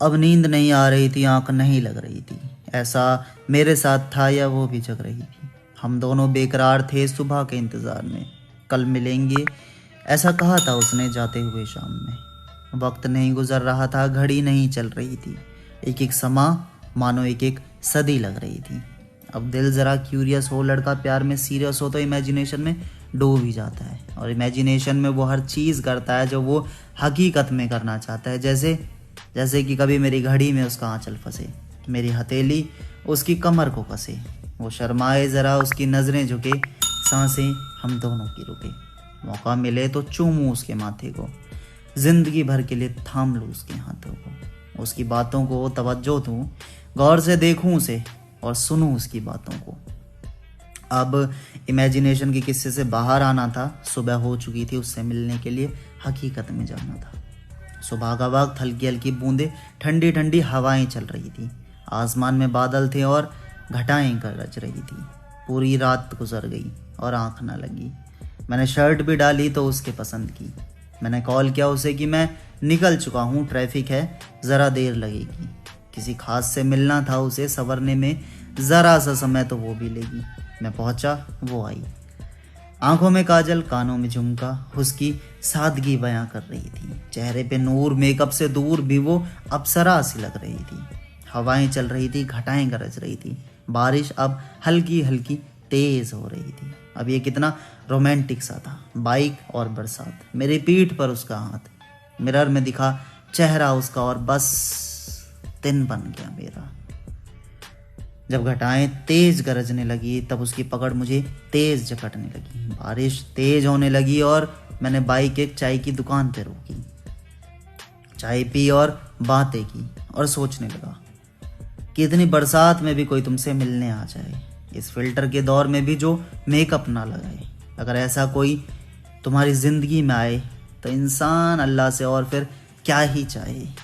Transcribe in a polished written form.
अब नींद नहीं आ रही थी, आंख नहीं लग रही थी। ऐसा मेरे साथ था या वो भी जग रही थी। हम दोनों बेकरार थे सुबह के इंतज़ार में, कल मिलेंगे ऐसा कहा था उसने जाते हुए शाम में। वक्त नहीं गुजर रहा था, घड़ी नहीं चल रही थी। एक एक समा मानो एक एक सदी लग रही थी। अब दिल ज़रा क्यूरियस हो, लड़का प्यार में सीरियस हो तो इमेजिनेशन में डूब ही जाता है। और इमेजिनेशन में वो हर चीज़ करता है जो वो हकीकत में करना चाहता है। जैसे कि कभी मेरी घड़ी में उसका आंचल फंसे, मेरी हथेली उसकी कमर को कसे, वो शर्माए ज़रा, उसकी नज़रें झुके, सांसें हम दोनों की रुके। मौका मिले तो चूमूं उसके माथे को, ज़िंदगी भर के लिए थाम लूँ उसके हाथों को। उसकी बातों को तवज्जो दूँ, गौर से देखूं उसे और सुनूं उसकी बातों को। अब इमेजिनेशन के किस्से से बाहर आना था। सुबह हो चुकी थी, उससे मिलने के लिए हकीकत में जाना था। सुबह का वक्त, हल्की हल्की बूंदें, ठंडी ठंडी हवाएं चल रही थी। आसमान में बादल थे और घटाएं गरज रही थी। पूरी रात गुजर गई और आंख ना लगी। मैंने शर्ट भी डाली तो उसके पसंद की। मैंने कॉल किया उसे कि मैं निकल चुका हूँ, ट्रैफिक है, ज़रा देर लगेगी। किसी खास से मिलना था उसे, संवरने में ज़रा सा समय तो वो भी लेगी। मैं पहुँचा, वो आई। आंखों में काजल, कानों में झुमका, उसकी सादगी बयां कर रही थी। चेहरे पे नूर, मेकअप से दूर भी वो अप्सरा सी लग रही थी। हवाएं चल रही थी, घटाएं गरज रही थी। बारिश अब हल्की हल्की तेज हो रही थी। अब ये कितना रोमांटिक सा था। बाइक और बरसात, मेरी पीठ पर उसका हाथ, मिरर में दिखा चेहरा उसका और बस दिन बन गया मेरा। जब घटाएं तेज गरजने लगी तब उसकी पकड़ मुझे तेज जकड़ने लगी। बारिश तेज होने लगी और मैंने बाइक एक चाय की दुकान पे रोकी। चाय पी और बातें की और सोचने लगा कि इतनी बरसात में भी कोई तुमसे मिलने आ जाए, इस फिल्टर के दौर में भी जो मेकअप ना लगाए। अगर ऐसा कोई तुम्हारी ज़िंदगी में आए तो इंसान अल्लाह से और फिर क्या ही चाहे।